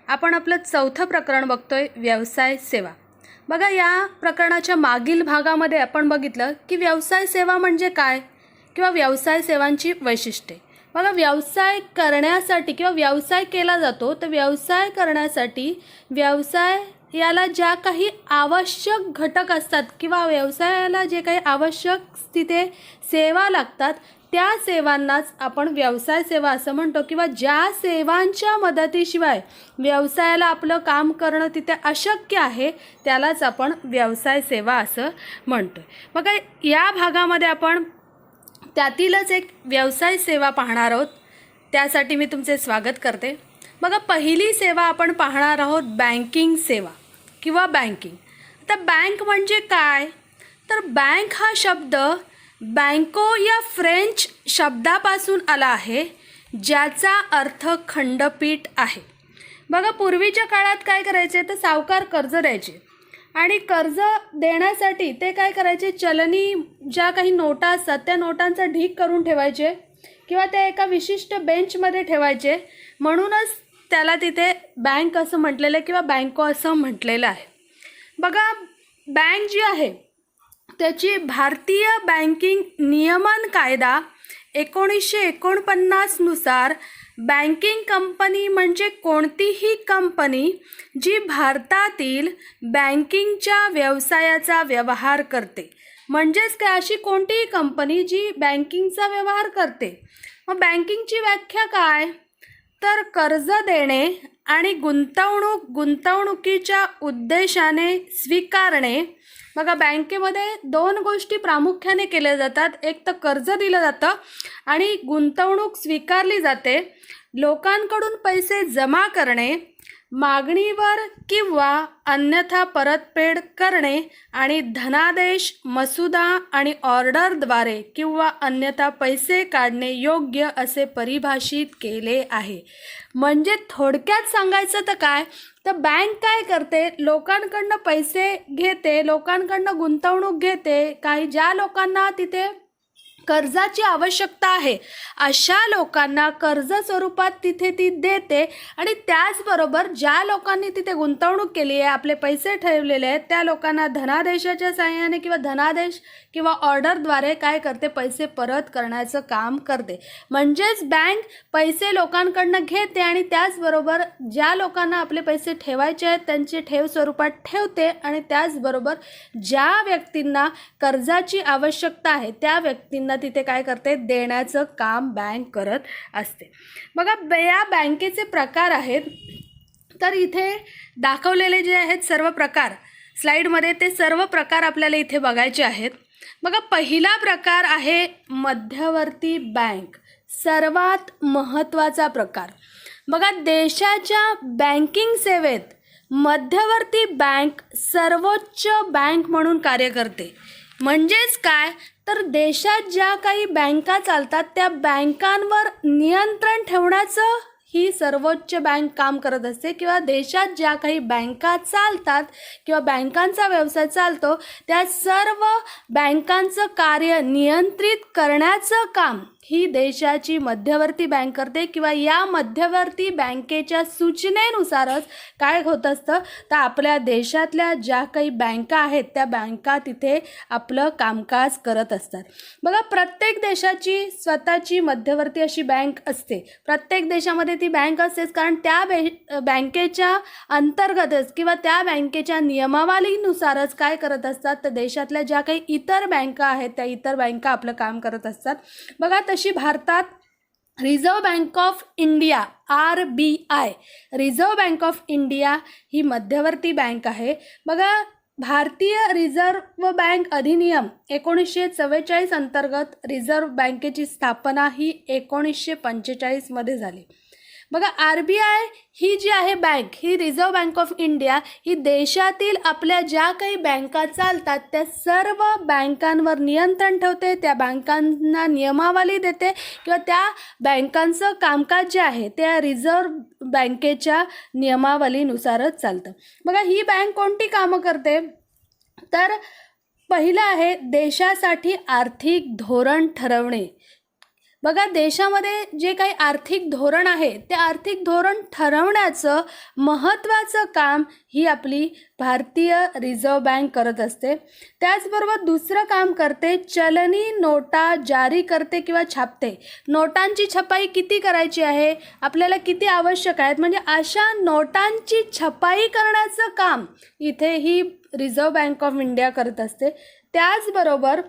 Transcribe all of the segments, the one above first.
आपण आपलं चौथं प्रकरण बघतोय, व्यवसाय सेवा. बघा, या प्रकरणाच्या मागील भागामध्ये आपण बघितलं की व्यवसाय सेवा म्हणजे काय किंवा व्यवसाय सेवांची वैशिष्ट्ये. बघा, व्यवसाय करण्यासाठी किंवा व्यवसाय केला जातो, तर व्यवसाय करण्यासाठी व्यवसाय याला ज्या काही आवश्यक घटक असतात किंवा व्यवसायाला जे काही आवश्यक तिथे सेवा लागतात त्या सेवांनाच आपण व्यवसाय सेवा असं म्हणतो, किंवा ज्या सेवांच्या मदतीशिवाय व्यवसायाला आपलं काम करणं तिथे अशक्य आहे त्यालाच आपण व्यवसाय सेवा असं म्हणतो. बघा, या भागामध्ये आपण त्यातीलच एक व्यवसाय सेवा पाहणार आहोत. त्यासाठी मी तुमचे स्वागत करते. बघा, पहिली सेवा आपण पाहणार आहोत बँकिंग सेवा किंवा बँकिंग. आता बँक म्हणजे काय, तर बँक हा शब्द बँको या फ्रेंच शब्दापासून आला आहे, ज्याचा अर्थ खंडपीठ आहे. बघा, पूर्वीच्या काळात काय करायचे तर सावकार कर्ज द्यायचे आणि कर्ज देण्यासाठी ते काय करायचे, चलनी ज्या काही नोटा असतात त्या नोटांचा ढीग करून ठेवायचे किंवा त्या एका विशिष्ट बेंचमध्ये ठेवायचे. म्हणूनच त्याला तिथे बँक असं म्हटलेलं आहे किंवा बँको असं म्हटलेलं आहे. बघा, बँक जी आहे त्याची भारतीय बँकिंग नियमन कायदा 1949 नुसार बँकिंग कंपनी म्हणजे कोणतीही कंपनी जी भारतातील बँकिंगच्या व्यवसायाचा व्यवहार करते. म्हणजेच काय, अशी कोणतीही कंपनी जी बँकिंगचा व्यवहार करते. मग बँकिंगची व्याख्या काय, तर कर्ज देणे आणि गुंतवणुकीच्या उद्देशाने स्वीकारणे. बघा, बँकेमध्ये दोन गोष्टी प्रामुख्याने केल्या जातात. एक तर कर्ज दिलं जातं आणि गुंतवणूक स्वीकारली जाते. लोकांकडून पैसे जमा करणे, मागणीवर किंवा अन्यथा परतफेड करणे आणि धनादेश, मसुदा आणि ऑर्डरद्वारे किंवा अन्यथा पैसे काढणे योग्य असे परिभाषित केले आहे. म्हणजे थोडक्यात सांगायचं तर काय, तर बँक काय करते, लोकांकडनं पैसे घेते, लोकांकडनं गुंतवणूक घेते. काही ज्या लोकांना तिथे कर्जाची आवश्यकता आहे अशा लोकांना कर्ज स्वरूपात तिथे ती देते आणि त्याचबरोबर ज्या लोकांनी तिथे गुंतवणूक केली आहे, आपले पैसे ठेवलेले आहेत, त्या लोकांना धनादेशाच्या साहाय्याने किंवा धनादेश किंवा ऑर्डरद्वारे काय करते, पैसे परत करण्याचं काम करते. म्हणजेच बँक पैसे लोकांकडनं घेते आणि त्याचबरोबर ज्या लोकांना आपले पैसे ठेवायचे आहेत त्यांचे ठेव स्वरूपात ठेवते आणि त्याचबरोबर ज्या व्यक्तींना कर्जाची आवश्यकता आहे त्या व्यक्तींना तिथे काय करते, देण्याचं काम बँक करत असते. बघा, या बँकेचे प्रकार आहेत. तर इथे दाखवलेले जे आहेत सर्व प्रकार स्लाईडमध्ये, ते सर्व प्रकार आपल्याला इथे बघायचे आहेत. बघा, पहिला प्रकार आहे मध्यवर्ती बँक, सर्वात महत्त्वाचा प्रकार. बघा, देशाच्या बँकिंग सेवेत मध्यवर्ती बँक सर्वोच्च बँक म्हणून कार्य करते. म्हणजेच काय, तर देशात ज्या काही बँका चालतात त्या बँकांवर नियंत्रण ठेवण्याचं ही सर्वोच्च बँक काम करत असते, किंवा देशात ज्या काही बँका चालतात किंवा बँकांचा व्यवसाय चालतो त्या सर्व बँकांचं कार्य नियंत्रित करण्याचं काम ही देशाची मध्यवर्ती बँक करते. किंवा या मध्यवर्ती बँकेच्या सूचनेनुसारच काय होत असतं, तर आपल्या देशातल्या ज्या काही बँका आहेत त्या बँका तिथे आपलं कामकाज करत असतात. बघा, प्रत्येक देशाची स्वतःची मध्यवर्ती अशी बँक असते. प्रत्येक देशामध्ये ती बँक असतेच, कारण त्या बँकेच्या अंतर्गतच किंवा त्या बँकेच्या नियमावलीनुसारच काय करत असतात, तर देशातल्या ज्या काही इतर बँका आहेत त्या इतर बँका आपलं काम करत असतात. बघा, तशी भारतात reserve bank of India RBI, reserve bank of India ही मध्यवर्ती बँक आहे. बघा, भारतीय रिझर्व्ह बँक अधिनियम 1944 अंतर्गत रिझर्व्ह बँकेची स्थापना ही 1945 मध्ये झाली. बघा, RBI ही जी आहे बँक, ही रिझर्व्ह बँक ऑफ इंडिया, ही देशातील आपल्या ज्या काही बँका चालतात त्या सर्व बँकांवर नियंत्रण ठेवते, त्या बँकांना नियमावली देते किंवा त्या बँकांचं कामकाज जे आहे त्या रिझर्व्ह बँकेच्या नियमावलीनुसारच चालतं. बघा, ही बँक कोणती कामं करते, तर पहिलं आहे देशासाठी आर्थिक धोरण ठरवणे. बघा, देशामध्ये जे काही आर्थिक धोरण आहे ते आर्थिक धोरण ठरवण्याचं महत्त्वाचं काम ही आपली भारतीय रिझर्व्ह बँक करत असते. त्याचबरोबर दुसरं काम करते, चलनी नोटा जारी करते किंवा छापते. नोटांची छपाई किती करायची आहे, आपल्याला किती आवश्यक आहेत, म्हणजे अशा नोटांची छपाई करण्याचं काम इथे ही रिझर्व्ह बँक ऑफ इंडिया करत असते. त्याचबरोबर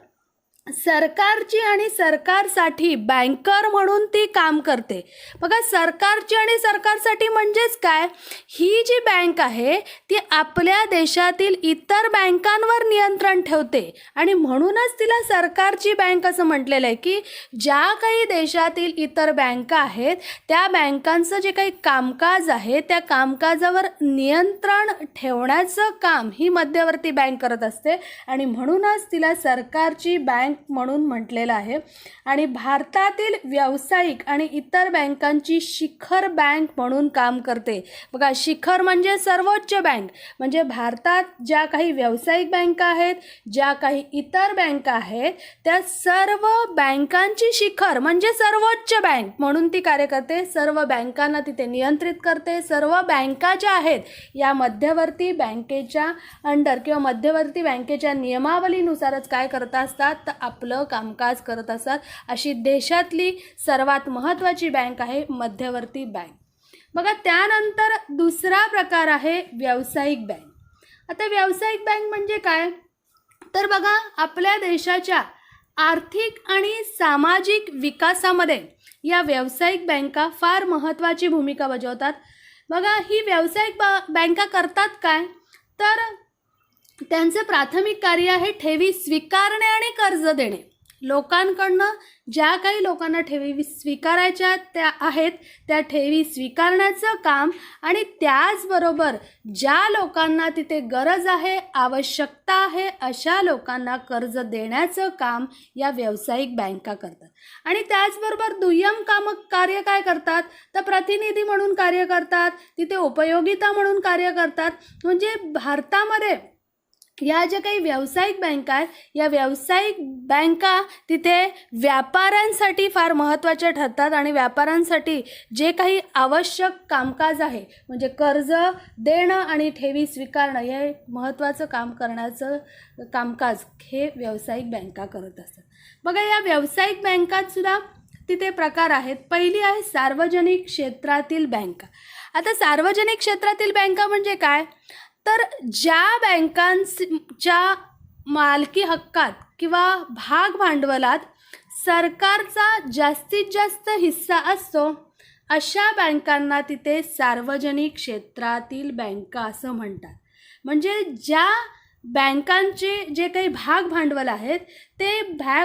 सरकारची आणि सरकारसाठी बँकर म्हणून ती काम करते. बघा, सरकारची आणि सरकारसाठी म्हणजेच काय, ही जी बँक आहे ती आपल्या देशातील इतर बँकांवर नियंत्रण ठेवते आणि म्हणूनच तिला सरकारची बँक असं म्हटलेलं आहे की ज्या काही देशातील इतर बँका आहेत त्या बँकांचं जे काही कामकाज आहे त्या कामकाजावर नियंत्रण ठेवण्याचं काम ही मध्यवर्ती बँक करत असते आणि म्हणूनच तिला सरकारची बँक म्हणून म्हटलेलं आहे. आणि भारतातील व्यावसायिक आणि इतर बँकांची शिखर बँक म्हणून काम करते. बघा, शिखर म्हणजे सर्वोच्च बँक, म्हणजे भारतात ज्या काही व्यावसायिक बँका आहेत, ज्या काही इतर बँका आहेत, त्या सर्व बँकांची शिखर म्हणजे सर्वोच्च बँक म्हणून ती कार्य करते. सर्व बँकांना तिथे नियंत्रित करते. सर्व बँका ज्या आहेत या मध्यवर्ती बँकेच्या अंडर किंवा मध्यवर्ती बँकेच्या नियमावलीनुसारच काय करत असतात, तर आपलं कामकाज करत असतात. अशी देशातली सर्वात महत्त्वाची बँक आहे मध्यवर्ती बँक. बघा, त्यानंतर दुसरा प्रकार आहे व्यावसायिक बँक. आता व्यावसायिक बँक म्हणजे काय, तर बघा, आपल्या देशाच्या आर्थिक आणि सामाजिक विकासामध्ये या व्यावसायिक बँका फार महत्त्वाची भूमिका बजावतात. बघा, ही व्यावसायिक बँका करतात काय, तर त्यांचं प्राथमिक कार्य आहे ठेवी स्वीकारणे आणि कर्ज देणे. लोकांकडनं ज्या काही लोकांना ठेवी स्वीकारायच्या त्या आहेत त्या ठेवी स्वीकारण्याचं काम आणि त्याचबरोबर ज्या लोकांना तिथे गरज आहे, आवश्यकता आहे, अशा लोकांना कर्ज देण्याचं काम या व्यावसायिक बँका करतात. आणि त्याचबरोबर दुय्यम कार्य काय करतात, तर प्रतिनिधी म्हणून कार्य करतात, तिथे उपयोगिता म्हणून कार्य करतात. म्हणजे भारतामध्ये या ज्या काही व्यावसायिक बँका आहेत या व्यावसायिक बँका तिथे व्यापाऱ्यांसाठी फार महत्त्वाच्या ठरतात आणि व्यापाऱ्यांसाठी जे काही आवश्यक कामकाज आहे म्हणजे कर्ज देणं आणि ठेवी स्वीकारणं हे महत्त्वाचं काम करण्याचं कामकाज हे व्यावसायिक बँका करत असतात. बघा, या व्यावसायिक बँकात सुद्धा तिथे प्रकार आहेत. पहिली आहे सार्वजनिक क्षेत्रातील बँका. आता सार्वजनिक क्षेत्रातील बँका म्हणजे काय, तर ज्या बँकांच्या मालकी हक्कात किंवा भाग भांडवलात सरकारचा जास्तीत जास्त हिस्सा असतो अशा बँकांना तिथे सार्वजनिक क्षेत्रातील बँका असं म्हणतात. म्हणजे ज्या बँकांचे जे काही भाग भांडवल आहेत ते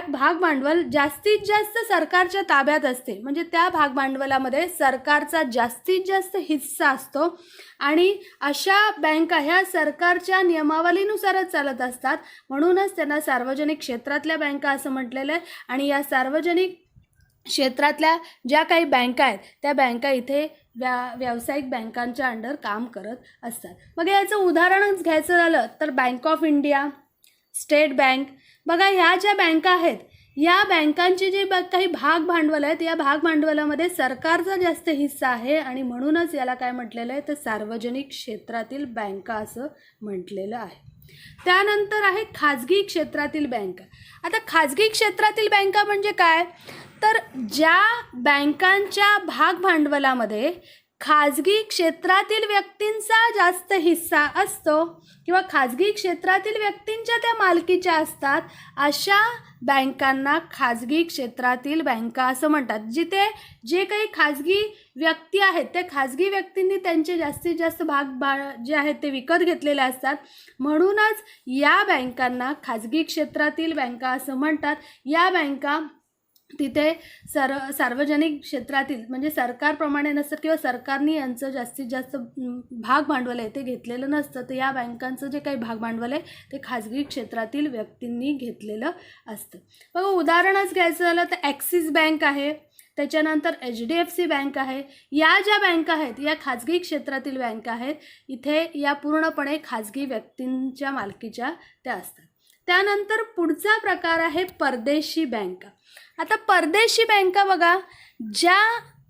भाग भांडवल जास्तीत जास्त सरकारच्या ताब्यात असते. म्हणजे त्या भाग भांडवलामध्ये सरकारचा जास्तीत जास्त हिस्सा असतो आणि अशा बँका ह्या सरकारच्या नियमावलीनुसारच चालत असतात. म्हणूनच त्यांना सार्वजनिक क्षेत्रातल्या बँका असं म्हटलेलं आहे. आणि या सार्वजनिक क्षेत्रातल्या ज्या काही बँका आहेत त्या बँका इथे व्यावसायिक बँकांच्या अंडर काम करत असतात. मग याचं उदाहरणच घ्यायचं झालं तर bank of India, state bank. बघा, ह्या ज्या बँका आहेत या बँकांचे जे काही भाग भांडवल आहेत या भाग भांडवलामध्ये सरकारचा जास्त हिस्सा आहे आणि म्हणूनच याला काय म्हटलेलं आहे तर सार्वजनिक क्षेत्रातील बँका असं म्हटलेलं आहे. त्यानंतर आहे खाजगी क्षेत्रातील बँका. आता खाजगी क्षेत्रातील बँका म्हणजे काय, तर ज्या बँकांच्या भाग भांडवलामध्ये खाजगी क्षेत्रातील व्यक्तींचा जास्त हिस्सा असतो किंवा खाजगी क्षेत्रातील व्यक्तींच्या त्या मालकीच्या असतात अशा बँकांना खाजगी क्षेत्रातील बँका असं म्हणतात. जिथे जे काही खाजगी व्यक्ती आहेत त्या खाजगी व्यक्तींनी त्यांचे जास्तीत जास्त जे आहेत ते विकत घेतलेले असतात. म्हणूनच या बँकांना खाजगी क्षेत्रातील बँका असं म्हणतात. या बँका तिथे सार्वजनिक क्षेत्रातील म्हणजे सरकारप्रमाणे नसतं किंवा सरकारने यांचं जास्तीत जास्त भाग भांडवल आहे ते घेतलेलं नसतं. तर या बँकांचं जे काही भाग भांडवल आहे ते खाजगी क्षेत्रातील व्यक्तींनी घेतलेलं असतं. बघा, उदाहरणच घ्यायचं झालं तर ॲक्सिस बँक आहे, त्याच्यानंतर HDFC बँक आहे. या ज्या बँका आहेत या खाजगी क्षेत्रातील बँका आहेत. इथे या पूर्णपणे खाजगी व्यक्तींच्या मालकीच्या त्या असतात. त्यानंतर पुढचा प्रकार आहे परदेशी बँका. आता परदेशी बँका बघा, ज्या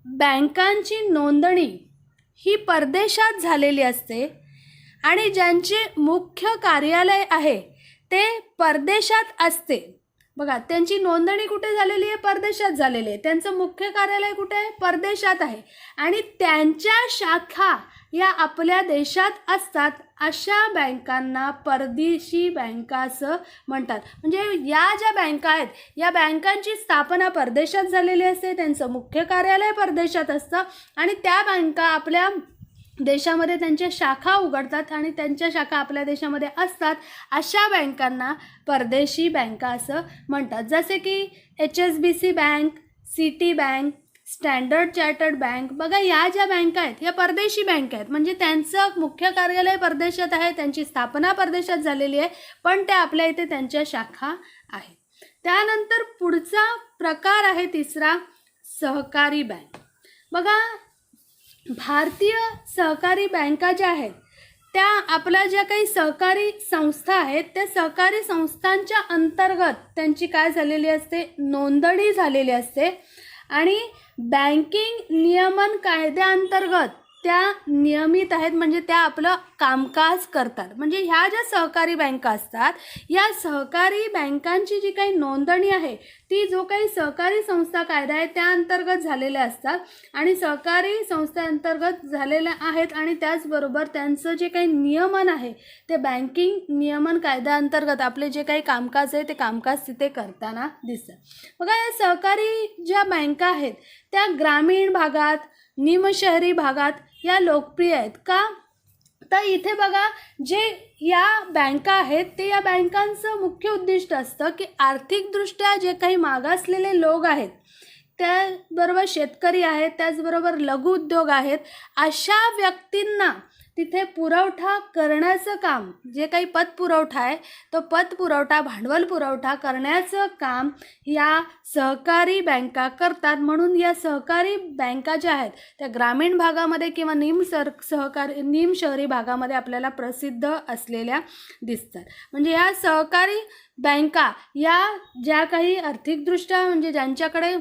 बँकांची नोंदणी ही परदेशात झालेली असते आणि ज्यांचे मुख्य कार्यालय आहे ते परदेशात असते. बघा, त्यांची नोंदणी कुठे झालेली आहे? परदेशात झालेली आहे. त्यांचं मुख्य कार्यालय कुठे आहे? परदेशात आहे. आणि त्यांच्या शाखा या आपल्या देशात असतात. अशा बँकांना परदेशी बँका असं म्हणतात. म्हणजे या ज्या बँका आहेत, या बँकांची स्थापना परदेशात झालेली असते, त्यांचं मुख्य कार्यालय परदेशात असतं आणि त्या बँका आपल्या देशामध्ये त्यांच्या शाखा उघडतात आणि त्यांच्या शाखा आपल्या देशामध्ये असतात. अशा बँकांना परदेशी बँका असं म्हणतात. जसे की HSBC bank, city bank, standard chartered bank. बघा, या ज्या बँका आहेत या परदेशी बँका आहेत. म्हणजे त्यांचं मुख्य कार्यालय परदेशात आहे, त्यांची स्थापना परदेशात झालेली आहे, पण त्या आपल्या इथे त्यांच्या शाखा आहेत. त्यानंतर पुढचा प्रकार आहे तिसरा, सहकारी बँक. बघा, भारतीय सहकारी बँका ज्या आहेत त्या आपल्या ज्या काही सहकारी संस्था आहेत त्या सहकारी संस्थांच्या अंतर्गत त्यांची काय झालेली असते? नोंदणी झालेली असते आणि बँकिंग नियमन कायद्याअंतर्गत त्या नियमित आहेत. म्हणजे त्या आपलं कामकाज करतात. म्हणजे ह्या ज्या सहकारी बँका असतात या सहकारी बँकांची जी काही नोंदणी आहे ती जो काही सहकारी संस्था कायदा आहे त्या अंतर्गत झालेल्या असतात आणि सहकारी संस्थेअंतर्गत झालेल्या आहेत आणि त्याचबरोबर त्यांचं जे काही नियमन आहे ते बँकिंग नियमन कायद्याअंतर्गत आपले जे काही कामकाज आहे ते कामकाज तिथे करताना दिसतं. बघा, या सहकारी ज्या बँका आहेत त्या ग्रामीण भागात, निमशहरी भागात या लोकप्रिय आहेत. का? तर इथे बघा, जे या बँका आहेत ते या बँकांचं मुख्य उद्दिष्ट असतं की आर्थिकदृष्ट्या जे काही मागासलेले लोक आहेत, त्याचबरोबर शेतकरी आहेत, त्याचबरोबर लघुउद्योग आहेत, अशा व्यक्तींना तिथे पुरवठा करण्याचं काम, जे काही पतपुरवठा आहे तो पतपुरवठा, भांडवल पुरवठा करण्याचं काम या सहकारी बँका करतात. म्हणून या सहकारी बँका ज्या आहेत त्या ग्रामीण भागामध्ये किंवा निमशहरी भागामध्ये आपल्याला प्रसिद्ध असलेल्या दिसतात. म्हणजे या सहकारी बँका या ज्या काही आर्थिकदृष्ट्या म्हणजे ज्यांच्याकडे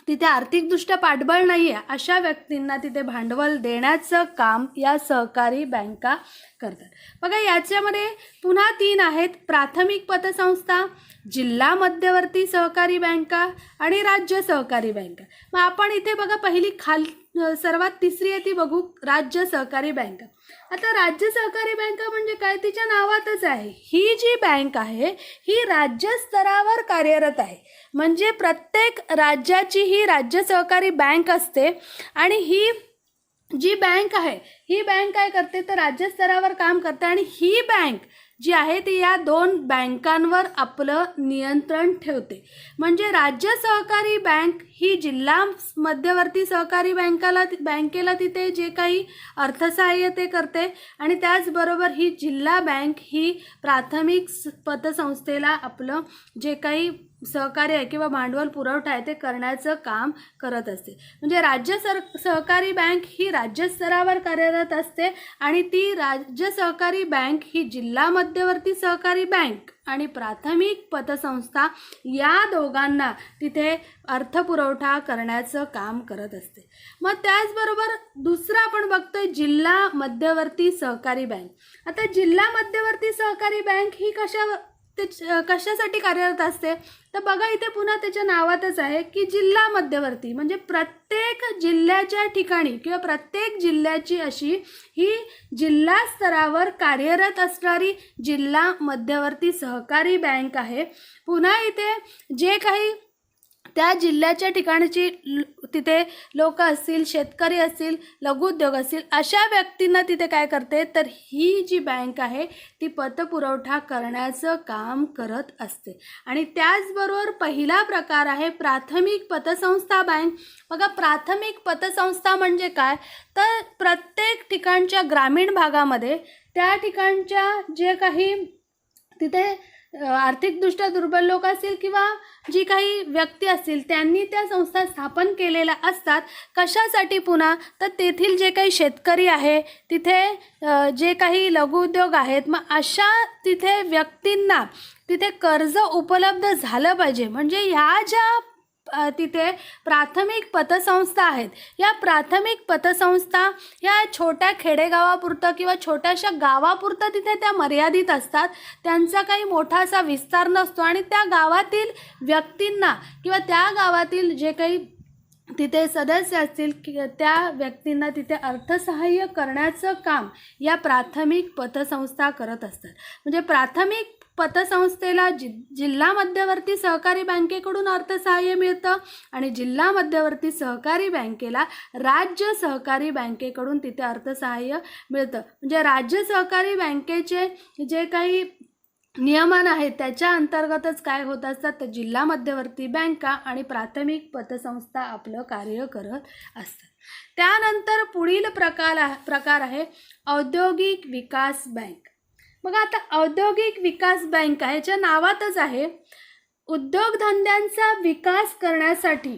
तिथे आर्थिकदृष्ट्या पाठबळ नाही आहे अशा व्यक्तींना तिथे भांडवल देण्याचं काम या सहकारी बँका करतात. बघा, याच्यामध्ये पुन्हा 3 आहेत, प्राथमिक पतसंस्था, जिल्हा मध्यवर्ती सहकारी बँका आणि राज्य सहकारी बँका. मग आपण इथे बघा पहिली सर्वात तिसरी आहे ती बघू, राज्य सहकारी बँका. आता राज्य सहकारी बँका म्हणजे काय? तिच्या नावातच आहे. ही जी बँक आहे ही राज्य स्तरावर कार्यरत आहे. म्हणजे प्रत्येक राज्याची ही राज्य सहकारी बँक असते आणि ही जी बँक आहे ही बँक काय करते तर राज्य स्तरावर काम करते आणि ही बँक जी आहे ती या 2 बँकांवर आपलं नियंत्रण ठेवते. म्हणजे राज्य सहकारी बँक ही जिल्हा मध्यवर्ती सहकारी बँकेला तिथे जे काही अर्थसहाय्य ते करते आणि त्याचबरोबर ही जिल्हा बँक ही प्राथमिक पतसंस्थेला आपलं जे काही सहकार्य आहे किंवा भांडवल पुरवठा आहे ते करण्याचं काम करत असते. म्हणजे राज्य सहकारी बँक ही राज्य स्तरावर कार्यरत असते आणि ती राज्य सहकारी बँक ही जिल्हा मध्यवर्ती सहकारी बँक आणि प्राथमिक पतसंस्था या दोघांना तिथे अर्थपुरवठा करण्याचं काम करत असते. मग त्याचबरोबर दुसरं आपण बघतोय जिल्हा मध्यवर्ती सहकारी बँक. आता जिल्हा मध्यवर्ती सहकारी बँक ही कशासाठी कार्यरत असते तर बघा, इथे पुन्हा त्याच्या नावातच आहे की जिल्हा मध्यवर्ती. म्हणजे प्रत्येक जिल्ह्याच्या ठिकाणी किंवा प्रत्येक जिल्ह्याची अशी ही जिल्हा स्तरावर कार्यरत असणारी जिल्हा मध्यवर्ती सहकारी बँक आहे. पुन्हा इथे जे काही त्या जिल्ह्याच्या ठिकाणची तिथे लोक असतील, शेतकरी असतील, लघुउद्योग असतील, अशा व्यक्तींना तिथे काय करते तर ही जी बँक आहे ती पतपुरवठा करण्याचं काम करत असते. आणि त्याचबरोबर पहिला प्रकार आहे प्राथमिक पतसंस्था बँक. बघा, प्राथमिक पतसंस्था म्हणजे काय तर प्रत्येक ठिकाणच्या ग्रामीण भागामध्ये त्या ठिकाणच्या जे काही तिथे आर्थिकदृष्ट्या दुर्बल लोक असतील किंवा जी काही व्यक्ती असतील त्यांनी त्या संस्था स्थापन केलेल्या असतात. कशासाठी पुन्हा तर तेथील जे काही शेतकरी आहे, तिथे जे काही लघुउद्योग आहेत, मग अशा तिथे व्यक्तींना तिथे कर्ज उपलब्ध झालं पाहिजे. म्हणजे ह्या ज्या तिथे प्राथमिक पतसंस्था आहेत, या प्राथमिक पतसंस्था या छोट्या खेडेगावापुरतं किंवा छोट्याशा गावापुरतं तिथे त्या मर्यादित असतात. त्यांचा काही मोठा असा विस्तार नसतो आणि त्या गावातील व्यक्तींना किंवा त्या गावातील जे काही तिथे सदस्य असतील की त्या व्यक्तींना तिथे अर्थसहाय्य करण्याचं काम या प्राथमिक पतसंस्था करत असतात. म्हणजे प्राथमिक पतसंस्थेला जिल्हा मध्यवर्ती सहकारी बँकेकडून अर्थसहाय्य मिळतं आणि जिल्हा मध्यवर्ती सहकारी बँकेला राज्य सहकारी बँकेकडून तिथे अर्थसहाय्य मिळतं. म्हणजे राज्य सहकारी बँकेचे जे काही नियमन आहेत त्याच्या अंतर्गतच काय होत असतात, तर जिल्हा मध्यवर्ती बँका आणि प्राथमिक पतसंस्था आपलं कार्य करत असतात. त्यानंतर पुढील प्रकार आहे औद्योगिक विकास बँक. मग आता औद्योगिक विकास बँक ह्याच्या नावातच आहे उद्योगधंद्यांचा विकास करण्यासाठी.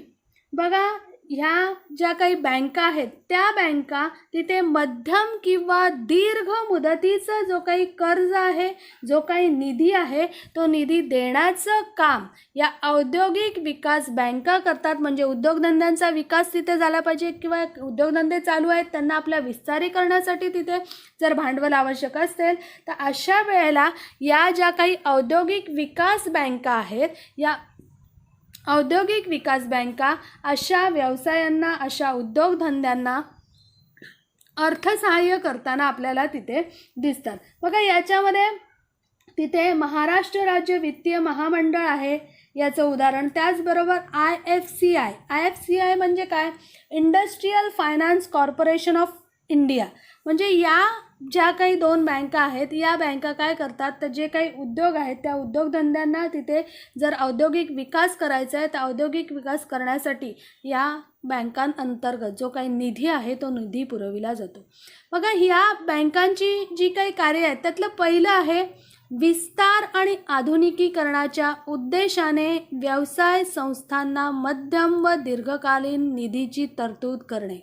बघा, ह्या ज्या काही बँका आहेत त्या बँका तिथे मध्यम किंवा दीर्घ मुदतीचं जो काही कर्ज आहे, जो काही निधी आहे, तो निधी देण्याचं काम या औद्योगिक विकास बँका करतात. म्हणजे उद्योगधंद्यांचा विकास तिथे झाला पाहिजे किंवा उद्योगधंदे चालू आहेत त्यांना आपल्या विस्तारीकरणासाठी तिथे जर भांडवल आवश्यक असेल तर अशा वेळेला या ज्या काही औद्योगिक विकास बँका आहेत, या औद्योगिक विकास बँका अशा व्यवसायांना, अशा उद्योगधंद्यांना अर्थसहाय्य करताना आपल्याला तिथे दिसतात. बघा, याच्यामध्ये तिथे महाराष्ट्र राज्य वित्तीय महामंडळ आहे याचं उदाहरण. त्याचबरोबर IFCI म्हणजे काय, industrial finance corporation of India. म्हणजे या ज्या काही 2 बँका आहेत, या बँका काय करतात, तर जे काही उद्योग आहेत त्या उद्योगधंद्यांना तिथे जर औद्योगिक विकास करायचा आहे तर औद्योगिक विकास करण्यासाठी या बँकांअंतर्गत जो काही निधी आहे तो निधी पुरविला जातो. बघा, ह्या बँकांची जी काही कार्य आहेत त्यातलं पहिलं आहे विस्तार आणि आधुनिकीकरणाच्या उद्देशाने व्यवसाय संस्थांना मध्यम व दीर्घकालीन निधीची तरतूद करणे.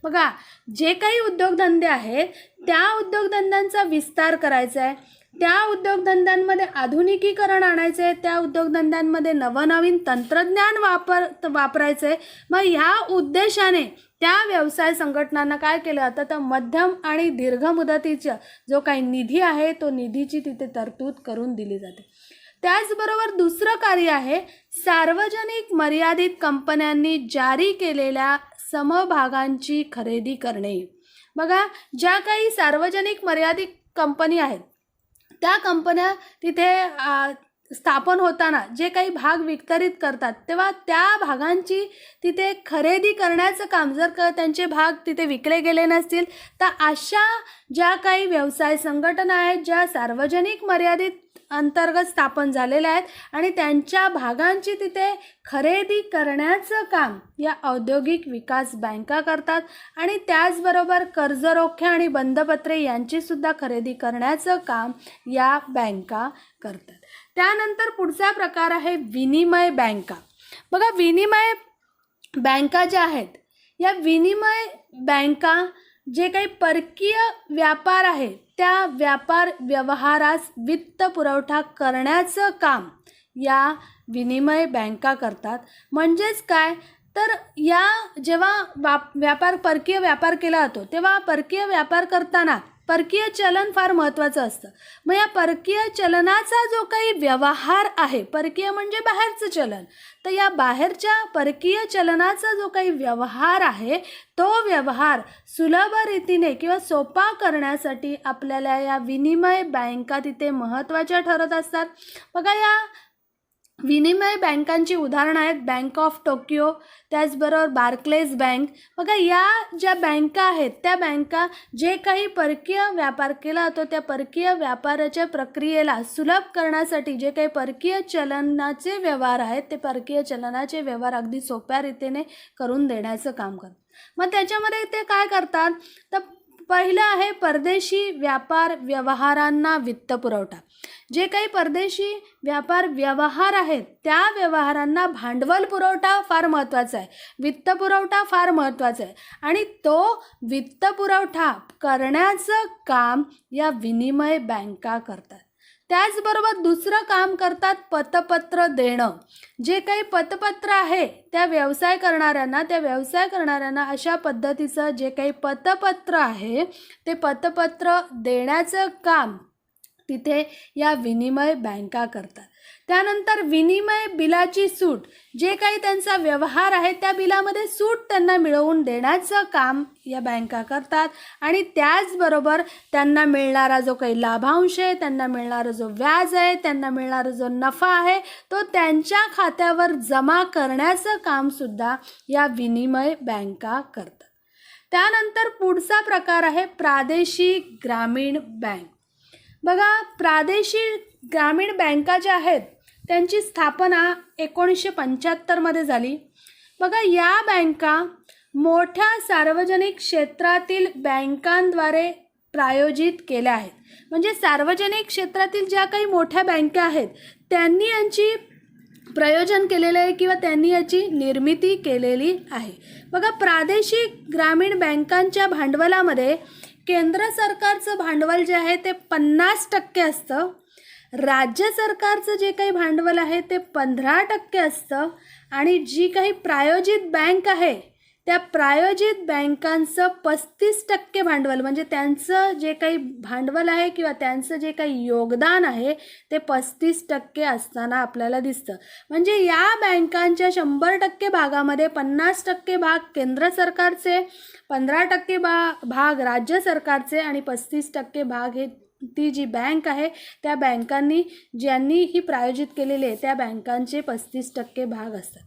बघा, जे काही उद्योगधंदे आहेत त्या उद्योगधंद्यांचा विस्तार करायचा आहे, त्या उद्योगधंद्यांमध्ये आधुनिकीकरण आणायचं आहे, त्या उद्योगधंद्यांमध्ये नवनवीन तंत्रज्ञान वापरायचं आहे. मग ह्या उद्देशाने त्या व्यवसाय संघटनांना काय केलं जातं, तर मध्यम आणि दीर्घ मुदतीचा जो काही निधी आहे तो निधीची तिथे तरतूद करून दिली जाते. त्याचबरोबर दुसरं कार्य आहे सार्वजनिक मर्यादित कंपन्यांनी जारी केलेल्या समभागांची खरेदी करणे. बघा, ज्या काही सार्वजनिक मर्यादित कंपनी आहेत त्या कंपन्या तिथे स्थापन होताना जे काही भाग वितरित करतात तेव्हा त्या भागांची तिथे खरेदी करण्याचं काम, जर त्यांचे भाग तिथे विकले गेले नसतील तर अशा ज्या काही व्यवसाय संघटना आहेत ज्या सार्वजनिक मर्यादित अंतर्गत स्थापन झालेल्या आहेत आणि त्यांच्या भागांची तिथे खरेदी करण्याचं काम या औद्योगिक विकास बँका करतात. आणि त्याचबरोबर कर्जरोख्या आणि बंधपत्रे यांचीसुद्धा खरेदी करण्याचं काम या बँका करतात. त्यानंतर पुढचा प्रकार आहे विनिमय बँका. बघा, विनिमय बँका ज्या आहेत या विनिमय बँका जे काही परकीय व्यापार आहे त्या व्यापार व्यवहारास वित्त पुरवठा करण्याचं काम या विनिमय बँका करतात. म्हणजेच काय, तर या जेव्हा परकीय व्यापार केला जातो तेव्हा परकीय व्यापार करताना परकीय चलन फार महत्त्वाचं असतं. मग या परकीय चलनाचा जो काही व्यवहार आहे, परकीय म्हणजे बाहेरचं चलन, तर या बाहेरच्या परकीय चलनाचा जो काही व्यवहार आहे तो व्यवहार सुलभ रीतीने किंवा सोपा करण्यासाठी आपल्याला या विनिमय बँका तिथे महत्त्वाच्या ठरत असतात. बघा, या विनिमय बँकांची उदाहरणं आहेत बँक ऑफ टोकियो, त्याचबरोबर बार्क्लेज बँक. बघा, या ज्या बँका आहेत त्या बँका जे काही परकीय व्यापार केला जातो त्या परकीय व्यापाराच्या प्रक्रियेला सुलभ करण्यासाठी जे काही परकीय चलनाचे व्यवहार आहेत ते परकीय चलनाचे व्यवहार अगदी सोप्या रीतीने करून देण्याचं काम करतात. मग त्याच्यामध्ये ते काय करतात, तर पहिलं आहे परदेशी व्यापार व्यवहारांना वित्तपुरवठा. जे काही परदेशी व्यापार व्यवहार आहेत त्या व्यवहारांना भांडवल पुरवठा फार महत्त्वाचा आहे, वित्तपुरवठा फार महत्त्वाचा आहे. आणि तो वित्तपुरवठा करण्याचं काम या विनिमय बँका करतात. त्याचबरोबर दुसरं काम करतात पतपत्र देणं. जे काही पतपत्र आहे त्या व्यवसाय करणाऱ्यांना अशा पद्धतीचं जे काही पतपत्र आहे ते पतपत्र देण्याचं काम तिथे या विनिमय बँका करतात. त्यानंतर विनिमय बिलाची सूट, जे काही त्यांचा व्यवहार आहे त्या बिलामध्ये सूट त्यांना मिळवून देण्याचं काम या बँका करतात. आणि त्याचबरोबर त्यांना मिळणारा जो काही लाभांश आहे, त्यांना मिळणारा जो व्याज आहे, त्यांना मिळणारा जो नफा आहे तो त्यांच्या खात्यावर जमा करण्याचं कामसुद्धा या विनिमय बँका करतात. त्यानंतर पुढचा प्रकार आहे प्रादेशिक ग्रामीण बँक. बघा, प्रादेशिक ग्रामीण बँका ज्या आहेत त्यांची स्थापना 1975 झाली. बघा, या बँका मोठ्या सार्वजनिक क्षेत्रातील बँकांद्वारे प्रायोजित केल्या आहेत. म्हणजे सार्वजनिक क्षेत्रातील ज्या काही मोठ्या बँका आहेत त्यांनी यांची प्रयोजन केलेलं आहे किंवा त्यांनी याची निर्मिती केलेली आहे. बघा, प्रादेशिक ग्रामीण बँकांच्या भांडवलामध्ये केंद्र सरकारचं भांडवल जे आहे ते 50% असतं, राज्य सरकारचं जे काही भांडवल आहे ते 15% असतं, आणि जी काही प्रायोजित बँक आहे त्या प्रायोजित बँकांचं 35% भांडवल, म्हणजे त्यांचं जे काही भांडवल आहे किंवा त्यांचं जे काही योगदान आहे ते 35% असताना आपल्याला दिसतं. म्हणजे या बँकांच्या 100% भागामध्ये 50% भाग केंद्र सरकारचे, 15% भाग राज्य सरकारचे आणि 35% भाग हे ती जी बँक आहे त्या बँकांनी ज्यांनी ही प्रायोजित केलेली आहे त्या बँकांचे 35% भाग असतात.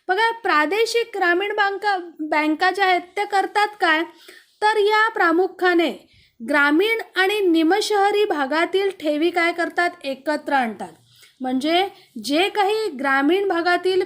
बघा, प्रादेशिक ग्रामीण बँका ज्या आहेत त्या करतात काय, तर या प्रामुख्याने ग्रामीण आणि निमशहरी भागातील ठेवी काय करतात, एकत्र आणतात. म्हणजे जे काही ग्रामीण भागातील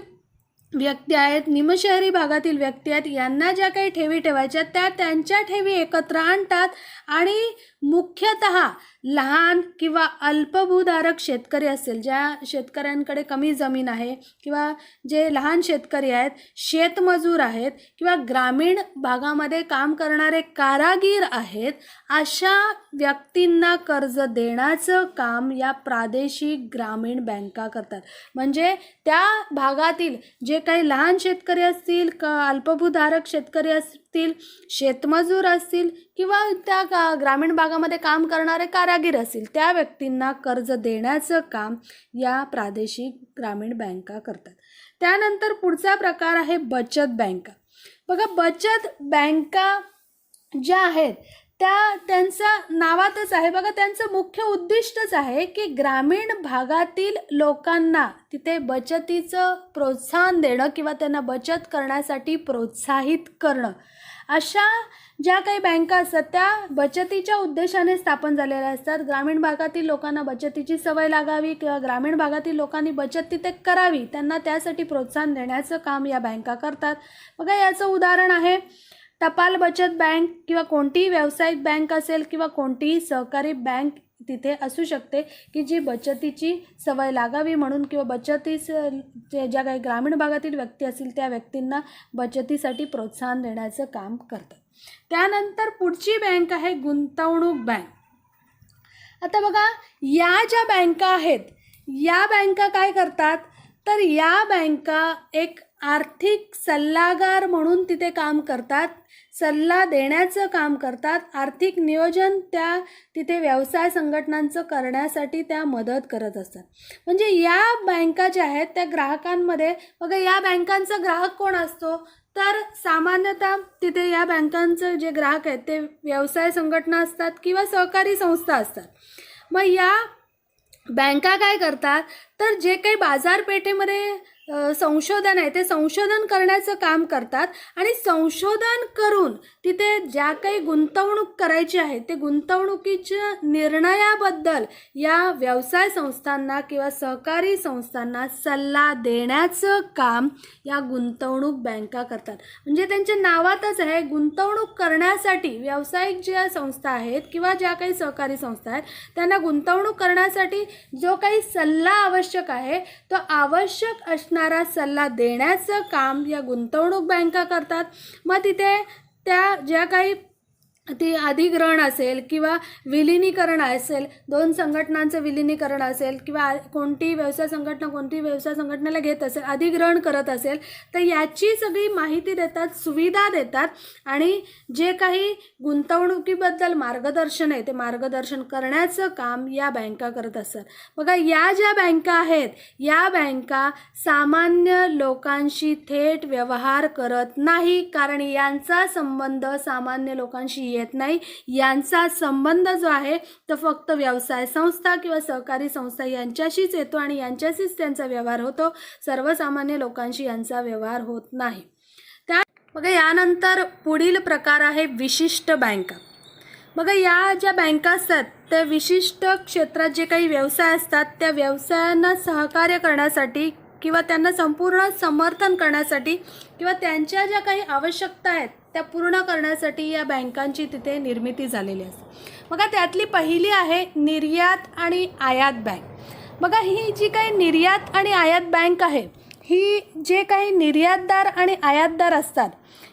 व्यक्ती आहेत, निमशहरी भागातील व्यक्ती आहेत, यांना ज्या काही ठेवी ठेवायच्या त्या त्यांच्या ठेवी एकत्र आणतात आणि मुख्यतः लहान किंवा अल्पभूधारक शेतकरी असेल, ज्या शेतकऱ्यांकडे कमी जमीन आहे किंवा जे लहान शेतकरी आहेत, शेतमजूर आहेत किंवा ग्रामीण भागामध्ये काम करणारे कारागीर आहेत, अशा व्यक्तींना कर्ज देण्याचं काम या प्रादेशिक ग्रामीण बँका करतात. म्हणजे त्या भागातील जे काही लहान शेतकरी असतील, अल्पभूधारक शेतकरी असतील, शेतमजूर असतील किंवा त्या ग्रामीण भागामध्ये काम करणारे कारागीर असतील, त्या व्यक्तींना कर्ज देण्याचं काम या प्रादेशिक ग्रामीण बँका करतात. त्यानंतर पुढचा प्रकार आहे बचत बँका. बघा, बचत बँका ज्या आहेत त्यांचं नावातच आहे, बघा त्यांचं मुख्य उद्दिष्टच आहे की ग्रामीण भागातील लोकांना तिथे बचतीचं प्रोत्साहन देणं किंवा त्यांना बचत करण्यासाठी प्रोत्साहित करणं. अशा ज्या काही बँका असतात त्या बचतीच्या उद्देशाने स्थापन झालेल्या असतात. ग्रामीण भागातील लोकांना बचतीची सवय लागावी किंवा ग्रामीण भागातील लोकांनी बचत तिथे करावी, त्यांना त्यासाठी प्रोत्साहन देण्याचं काम या बँका करतात. बघा, याचं उदाहरण आहे टपाल बचत बँक किंवा कोणतीही व्यावसायिक बँक असेल किंवा कोणतीही सहकारी बँक तिथे असू शकते की जी बचतीची सवय लागावी म्हणून किंवा ज्या काही ग्रामीण भागातील व्यक्ती असतील त्या व्यक्तींना बचतीसाठी प्रोत्साहन देण्याचं काम करतात. त्यानंतर पुढची बँक आहे गुंतवणूक बँक. आता बघा, या ज्या बँका आहेत या बँका काय करतात, तर या बँका एक आर्थिक सल्लागार म्हणून तिथे काम करतात, सल्ला देण्याचं काम करतात, आर्थिक नियोजन त्या तिथे व्यवसाय संघटनांचं करण्यासाठी त्या मदत करत असतात. म्हणजे या बँका ज्या आहेत त्या ग्राहकांमध्ये, बघा या बँकांचा ग्राहक कोण असतो, तर सामान्यतः तिथे या बँकांचे जे ग्राहक आहेत ते व्यवसाय संघटना असतात किंवा सहकारी संस्था असतात. मग या बँका काय करतात, तर जे काही बाजारपेठेमध्ये संशोधन आहे ते संशोधन करण्याचं काम करतात आणि संशोधन करून तिथे ज्या काही गुंतवणूक करायची आहे ते गुंतवणुकीच्या निर्णयाबद्दल या व्यवसाय संस्थांना किंवा सहकारी संस्थांना सल्ला देण्याचं काम या गुंतवणूक बँका करतात. म्हणजे त्यांच्या नावातच आहे, गुंतवणूक करण्यासाठी व्यावसायिक ज्या संस्था आहेत किंवा ज्या काही सहकारी संस्था आहेत त्यांना गुंतवणूक करण्यासाठी जो काही सल्ला आवश्यक आहे तो आवश्यक असणारा सल्ला देण्याचं काम या गुंतवणूक बँका करतात. मग तिथे त्या ज्या काही ती अधिग्रहण असेल किंवा विलिनीकरण असेल, दोन संघटनांचं विलिनीकरण असेल किंवा कोणती व्यवसाय संघटना कोणती व्यवसाय संघटनेला घेत असेल, अधिग्रहण करत असेल तर याची सगळी माहिती देतात, सुविधा देतात आणि जे काही गुंतवणुकीबद्दल मार्गदर्शन आहे ते मार्गदर्शन करण्याचं काम या बँका करत असतात. बघा, या ज्या बँका आहेत या बँका सामान्य लोकांशी थेट व्यवहार करत नाही, कारण यांचा संबंध सामान्य लोकांशी येत नाही. यांचा संबंध जो आहे तो फक्त व्यवसाय संस्था किंवा सहकारी संस्था यांच्याशीच येतो आणि यांच्याशीच त्यांचा व्यवहार होतो. सर्वसामान्य लोकांशी यांचा व्यवहार होत नाही. बघा, यानंतर पुढील प्रकार आहे विशिष्ट बँका. बघा, या ज्या बँका असतात त्या विशिष्ट क्षेत्रात जे काही व्यवसाय असतात त्या व्यवसायांना सहकार्य करण्यासाठी किंवा त्यांना संपूर्ण समर्थन करण्यासाठी किंवा त्यांच्या ज्या काही आवश्यकता आहेत त्या पूर्ण करण्यासाठी या बँकांची तिथे निर्मिती झालेली असते. बघा, त्यातली पहिली आहे निर्यात आणि आयात बँक. बघा, ही जी काही निर्यात आणि आयात बँक आहे ही जे काही निर्यातदार आणि आयातदार असतात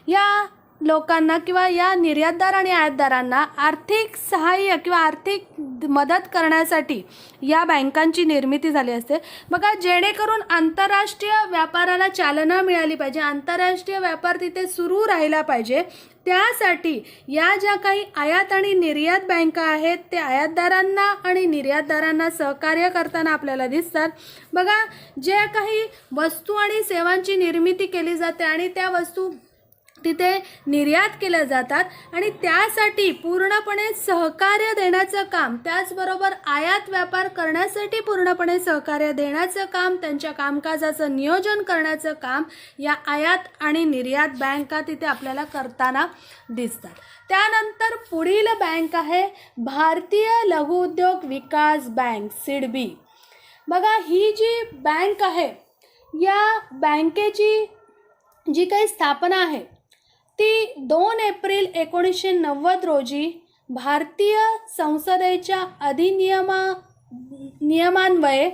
या लोकांना किंवा या निर्यातदार आणि आयातदारांना आर्थिक सहाय्य किंवा आर्थिक मदत करण्यासाठी या बँकांची निर्मिती झाली असते. बघा, जेणेकरून आंतरराष्ट्रीय व्यापाराला चालना मिळाली पाहिजे, आंतरराष्ट्रीय व्यापार तिथे सुरू राहिला पाहिजे, त्यासाठी या ज्या काही आयात आणि निर्यात बँका आहेत ते आयातदारांना आणि निर्यातदारांना सहकार्य करताना आपल्याला दिसतात. बघा, जे काही वस्तू आणि सेवांची निर्मिती केली जाते आणि त्या वस्तू तिथे निर्यात केल्या जातात आणि त्यासाठी पूर्णपणे सहकार्य देण्याचं काम, त्याचबरोबर आयात व्यापार करण्यासाठी पूर्णपणे सहकार्य देण्याचं काम, त्यांच्या कामकाजाचं नियोजन करण्याचं काम या आयात आणि निर्यात बँका तिथे आपल्याला करताना दिसतात. त्यानंतर पुढील बँक आहे भारतीय लघुउद्योग विकास बँक, सिडबी. बघा, ही जी बँक आहे या बँकेची जी काही स्थापना आहे ती 2 एप्रिल 1990 रोजी भारतीय संसदेच्या नियमान्वये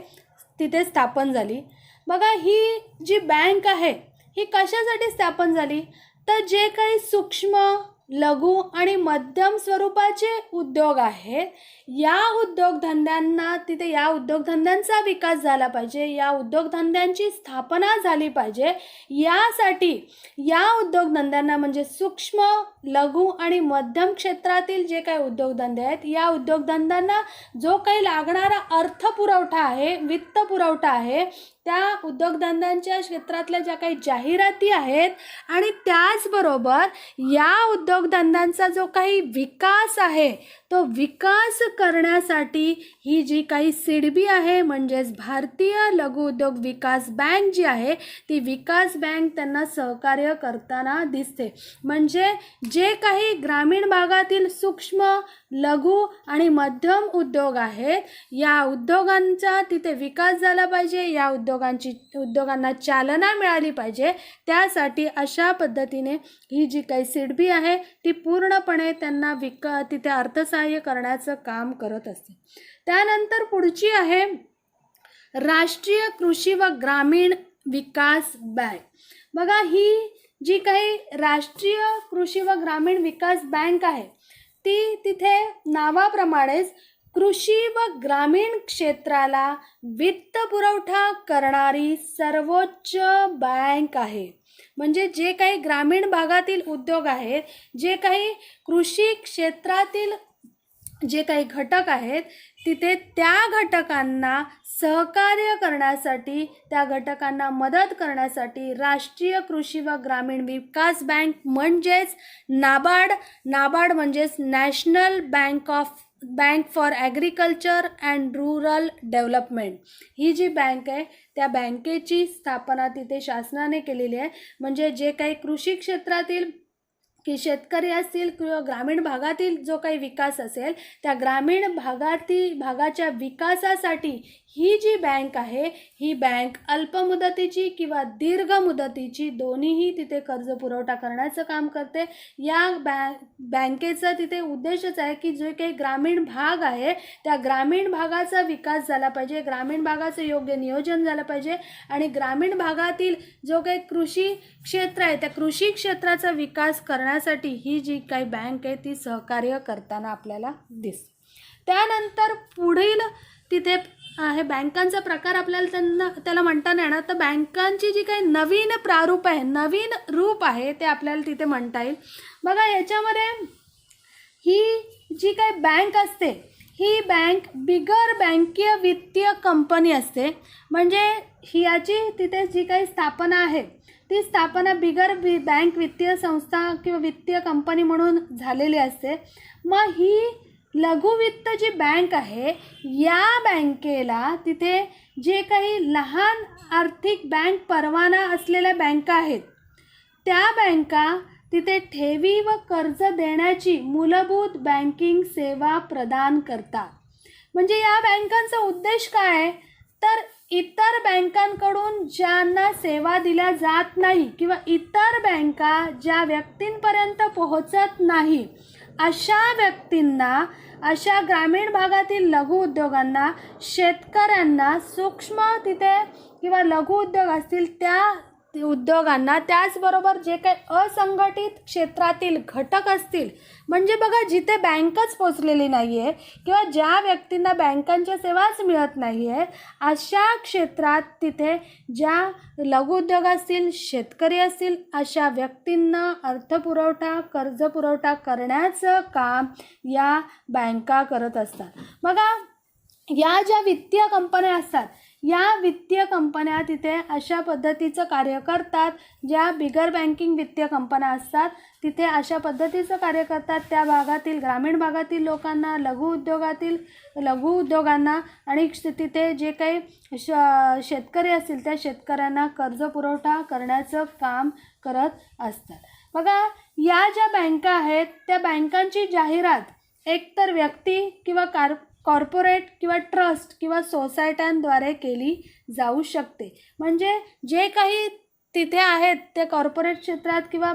तिथे स्थापन झाली. बघा, ही जी बँक आहे ही कशासाठी स्थापन झाली तर जे काही सूक्ष्म, लघु आणि मध्यम स्वरूपाचे उद्योग आहेत या उद्योगधंद्यांना तिथे या उद्योगधंद्यांचा विकास झाला पाहिजे, या उद्योगधंद्यांची स्थापना झाली पाहिजे. यासाठी या उद्योगधंद्यांना म्हणजे सूक्ष्म, लघु आणि मध्यम क्षेत्रातील जे काही उद्योगधंदे आहेत या उद्योगधंद्यांना जो काही लागणारा अर्थपुरवठा आहे, वित्त पुरवठा आहे, त्या उद्योगधंद्यांच्या क्षेत्रातल्या ज्या काही जाहिराती आहेत आणि त्याचबरोबर या उद्योगधंद्यांचा जो काही विकास आहे तो विकास करण्यासाठी ही जी काही सिडबी आहे म्हणजेच भारतीय लघु उद्योग विकास बँक जी आहे ती विकास बँक त्यांना सहकार्य करताना दिसते. म्हणजे जे काही ग्रामीण भागातील सूक्ष्म, लघु आणि मध्यम उद्योग आहेत या उद्योगांचा तिथे विकास झाला पाहिजे, या उद्योगांना चालना मिळाली पाहिजे, त्यासाठी अशा पद्धतीने ही जी काही सिडबी आहे ती पूर्णपणे त्यांना तिथे अर्थसहाय्य करण्याचं काम करत असते. त्यानंतर पुढची आहे राष्ट्रीय कृषी व ग्रामीण विकास बँक. बघा, ही जी काही राष्ट्रीय कृषी व ग्रामीण विकास बँक आहे ती तिथे नावाप्रमाणेच कृषी व ग्रामीण क्षेत्राला वित्त पुरवठा करणारी सर्वोच्च बँक आहे. म्हणजे जे काही ग्रामीण भागातील उद्योग आहेत, जे काही कृषी क्षेत्रातील जे काही घटक आहेत तिथे त्या घटकांना सहकार्य करण्यासाठी, त्या घटकांना मदत करण्यासाठी राष्ट्रीय कृषी व ग्रामीण विकास बँक म्हणजेच नाबार्ड म्हणजेच National Bank of Bank for Agriculture and Rural Development. ही जी बँक आहे त्या बँकेची स्थापना तिथे शासनाने केलेली आहे. म्हणजे जे काही कृषी क्षेत्रातील की शेतकरी असतील किंवा ग्रामीण भागातील जो काही विकास असेल त्या ग्रामीण भागाच्या विकासासाठी ही जी बँक आहे ही बँक अल्पमुदतीची किंवा दीर्घ मुदतीची दोन्हीही तिथे कर्ज पुरवठा करण्याचं काम करते. या बँकेचा तिथे उद्देशच आहे की जे काही ग्रामीण भाग आहे त्या ग्रामीण भागाचा विकास झाला पाहिजे, ग्रामीण भागाचं योग्य नियोजन झालं पाहिजे आणि ग्रामीण भागातील जो काही कृषी क्षेत्र आहे त्या कृषी क्षेत्राचा विकास करण्यासाठी ही जी काही बँक आहे ती सहकार्य करताना आपल्याला दिसते. त्यानंतर पुढील तिथे आहे बँकांचा प्रकार. आपल्याला त्याला म्हणता येणार तर बँकांची जी काही नवीन प्रारूप आहे, नवीन रूप आहे ते आपल्याला तिथे म्हणता येईल. बघा याच्यामध्ये ही जी काही बँक असते ही बँक बिगर बँकीय वित्तीय कंपनी असते. म्हणजे ही याची तिथे जी काही स्थापना आहे ती स्थापना बिगर बँक वित्तीय संस्था किंवा वित्तीय कंपनी म्हणून झालेली असते. मग ही लघुवित्त जी बँक आहे या बँकेला तिथे जे काही लहान आर्थिक बँक परवाना असलेल्या बँका आहेत त्या बँका तिथे ठेवी व कर्ज देण्याची मूलभूत बँकिंग सेवा प्रदान करतात. म्हणजे या बँकांचा उद्देश काय आहे तर इतर बँकांकडून ज्यांना सेवा दिल्या जात नाही किंवा इतर बँका ज्या व्यक्तींपर्यंत पोहोचत नाही अशा व्यक्तींना, अशा ग्रामीण भागातील लघु उद्योगांना, शेतकऱ्यांना, सूक्ष्म तिथे किंवा लघु उद्योग असतील त्या उद्योगांना, त्याचबरोबर जे काही असंघटित क्षेत्रातील घटक असतील म्हणजे बघा जिथे बँकच पोचलेली नाही आहे किंवा ज्या व्यक्तींना बँकांच्या सेवाच मिळत नाही आहे अशा क्षेत्रात तिथे ज्या लघु उद्योग असतील, शेतकरी असतील अशा व्यक्तींना अर्थपुरवठा, कर्ज पुरवठा करण्याचं काम या बँका करत असतात. बघा या ज्या वित्तीय कंपन्या असतात या वित्तीय कंपन्या तिथे अशा पद्धतीचं कार्य करतात. ज्या बिगर बँकिंग वित्तीय कंपन्या असतात तिथे अशा पद्धतीचं कार्य करतात. त्या भागातील ग्रामीण भागातील लोकांना, लघु उद्योगांना आणि तिथे जे काही शेतकरी असतील त्या शेतकऱ्यांना कर्ज पुरवठा करण्याचं काम करत असतात. बघा या ज्या बँका आहेत त्या बँकांची जाहिरात एकतर व्यक्ती किंवा कॉर्पोरेट किंवा ट्रस्ट किंवा सोसायट्यांद्वारे केली जाऊ शकते. म्हणजे जे काही तिथे आहेत ते कॉर्पोरेट क्षेत्रात किंवा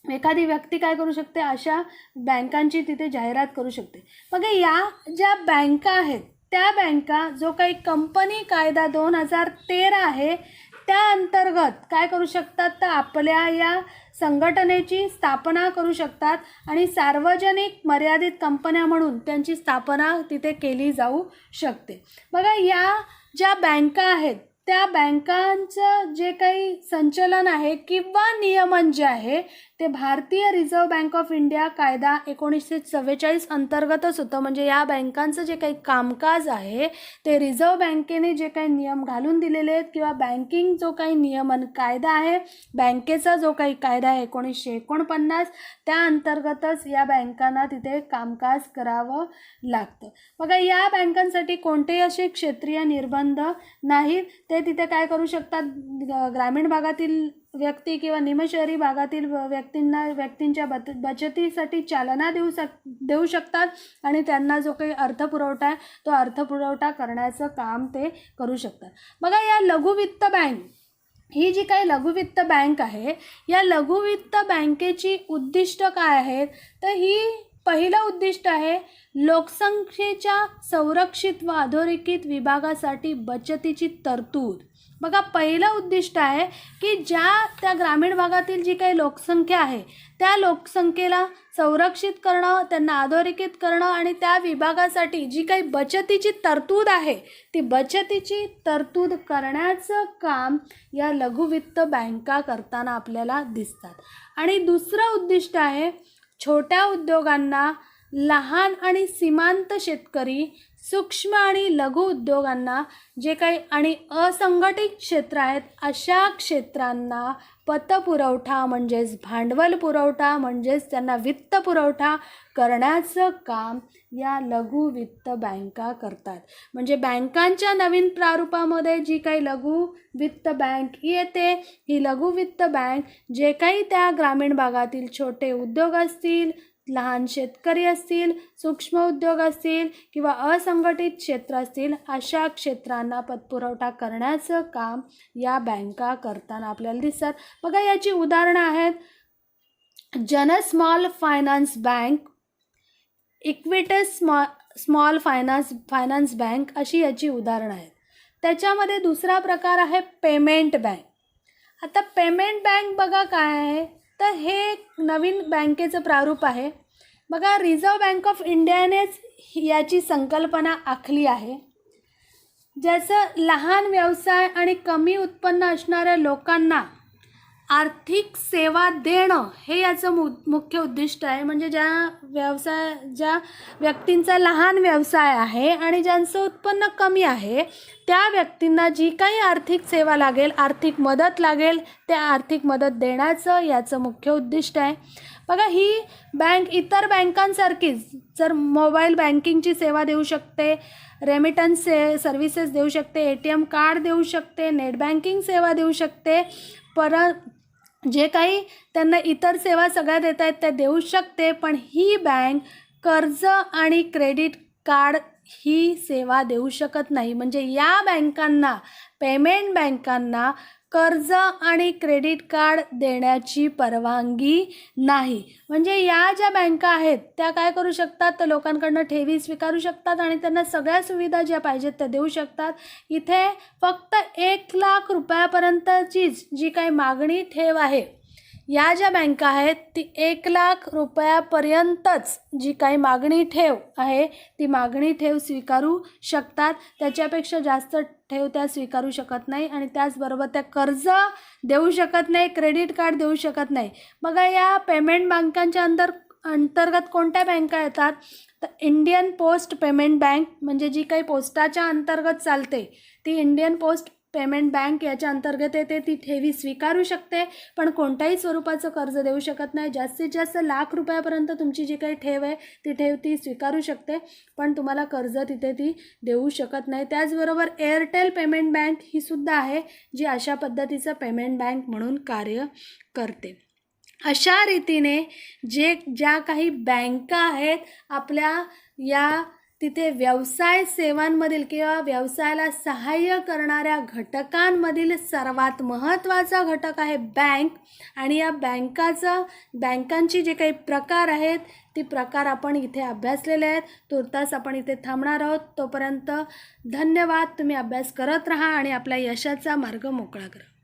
एखादी व्यक्ती काय करू शकते अशा बँकांची तिथे जाहिरात करू शकते. मग या ज्या बँका आहेत त्या बँका जो काही कंपनी कायदा 2013 आहे त्या अंतर्गत काय करू शकतात तर आपल्या या संघटनेची स्थापना करू शकतात आणि सार्वजनिक मर्यादित कंपन्या म्हणून त्यांची स्थापना तिथे केली जाऊ शकते. बघा या ज्या बँका आहेत त्या बँकांचं जे काही संचलन आहे किंवा नियमन जे आहे ते भारतीय रिझर्व्ह बँक ऑफ इंडिया कायदा 1944 अंतर्गतच होतं. म्हणजे या बँकांचं जे काही कामकाज आहे ते रिझर्व्ह बँकेने जे काही नियम घालून दिलेले आहेत किंवा बँकिंग जो काही नियमन कायदा आहे, बँकेचा जो काही कायदा आहे 1949 त्या अंतर्गतच या बँकांना तिथे कामकाज करावं लागतं. बघा या बँकांसाठी कोणतेही असे क्षेत्रीय निर्बंध नाहीत. ते तिथे काय करू शकतात ग्रामीण भागातील व्यक्ती किंवा निमशहरी भागातील व्यक्तींच्या बचतीसाठी चालना देऊ शकतात आणि त्यांना जो काही अर्थपुरवठा आहे तो अर्थपुरवठा करण्याचं काम ते करू शकतात. बघा या लघुवित्त बँक ही जी काही लघुवित्त बँक आहे या लघुवित्त बँकेची उद्दिष्ट काय आहेत तर ही पहिलं उद्दिष्ट आहे लोकसंख्येच्या संरक्षित व अधोरेखित विभागासाठी बचतीची तरतूद. बघा पहिलं उद्दिष्ट आहे की त्या ग्रामीण भागातील जी काही लोकसंख्या आहे त्या लोकसंख्येला संरक्षित करणं, त्यांना अधोरेखित करणं आणि त्या विभागासाठी जी काही बचतीची तरतूद आहे ती बचतीची तरतूद करण्याचं काम या लघुवित्त बँका करताना आपल्याला दिसतात. आणि दुसरं उद्दिष्ट आहे छोट्या उद्योगांना लहान आणि सीमांत शेतकरी, सूक्ष्म आणि लघु उद्योगांना जे काही आणि असंघटित क्षेत्र आहेत अशा क्षेत्रांना पतपुरवठा म्हणजेच भांडवल पुरवठा म्हणजेच त्यांना वित्त पुरवठा करण्याचं काम या लघु वित्त बँका करतात. म्हणजे बँकांच्या नवीन प्रारूपामध्ये जी काही लघु वित्त बँक येते, ही लघु वित्त बँक जे काही त्या ग्रामीण भागातील छोटे उद्योग असतील, लहान शेतकरी असतील, सूक्ष्म उद्योग असतील किंवा असंघटित क्षेत्र असतील अशा क्षेत्रांना पतपुरवठा करण्याचं काम या बँका करताना आपल्याला दिसतात. बघा याची उदाहरणं आहेत जन small finance bank, Equitas small finance bank अशी याची उदाहरणं आहेत. त्याच्यामध्ये दुसरा प्रकार आहे पेमेंट बँक. आता पेमेंट बँक बघा काय आहे तर हे नवीन बँकेचं प्रारूप आहे. बघा रिझर्व्ह बँक ऑफ इंडियानेच याची संकल्पना आखली आहे, ज्याचं लहान व्यवसाय आणि कमी उत्पन्न असणाऱ्या लोकांना आर्थिक सेवा देणं हे याचं मुख्य उद्दिष्ट आहे. म्हणजे ज्या व्यक्तींचा लहान व्यवसाय आहे आणि ज्यांचं उत्पन्न कमी आहे त्या व्यक्तींना जी काही आर्थिक सेवा लागेल, आर्थिक मदत लागेल, त्या आर्थिक मदत देण्याचं याचं मुख्य उद्दिष्ट आहे. बघा ही बँक इतर बँकांसारखीच जर मोबाईल बँकिंगची सेवा देऊ शकते, रेमिटन्स सर्व्हिसेस देऊ शकते, ATM कार्ड देऊ शकते, नेट बँकिंग सेवा देऊ शकते, जे काही त्यांना इतर सेवा सगळ्या देत आहेत त्या देऊ शकते. पण ही बँक कर्ज आणि क्रेडिट कार्ड ही सेवा देऊ शकत नाही. म्हणजे या बँकांना, पेमेंट बँकांना कर्ज आणि क्रेडिट कार्ड देण्याची परवानगी नाही. म्हणजे या ज्या बँका आहेत त्या काय करू शकतात तर लोकांकडनं ठेवी स्वीकारू शकतात आणि त्यांना सगळ्या सुविधा ज्या पाहिजेत त्या देऊ शकतात. इथे फक्त 1,00,000 रुपयापर्यंतचीच जी काही मागणी ठेव आहे, या ज्या बँका आहेत ती 1,00,000 रुपयापर्यंतच जी काही मागणी ठेव आहे ती मागणी ठेव स्वीकारू शकतात. त्याच्यापेक्षा जास्त ठेव त्या स्वीकारू शकत नाही आणि त्याचबरोबर त्या कर्ज देऊ शकत नाही, क्रेडिट कार्ड देऊ शकत नाही. बघा या पेमेंट बँकांच्या अंतर्गत कोणत्या बँका येतात तर इंडियन पोस्ट पेमेंट बँक, म्हणजे जी काही पोस्टाच्या अंतर्गत चालते ती इंडियन पोस्ट पेमेंट बँक याच्या अंतर्गत येते. ती ठेवी स्वीकारू शकते पण कोणत्याही स्वरूपाचं कर्ज देऊ शकत नाही. जास्तीत जास्त 1,00,000 रुपयापर्यंत तुमची जी काही ठेव आहे ती ठेव ती स्वीकारू शकते पण तुम्हाला कर्ज तिथे ती देऊ शकत नाही. त्याचबरोबर एअरटेल पेमेंट बँक ही सुद्धा आहे जी अशा पद्धतीचं पेमेंट बँक म्हणून कार्य करते. अशा रीतीने ज्या काही बँका आहेत आपल्या या तिथे व्यवसाय सेवांमधील किंवा व्यवसायाला सहाय्य करणाऱ्या घटकांमधील सर्वात महत्त्वाचा घटक आहे बँक. आणि या बँकांची जे काही प्रकार आहेत ती प्रकार आपण इथे अभ्यासलेले आहेत. तुर्तास आपण इथे थांबणार आहोत. तोपर्यंत धन्यवाद. तुम्ही अभ्यास करत राहा आणि आपल्या यशाचा मार्ग मोकळा करा.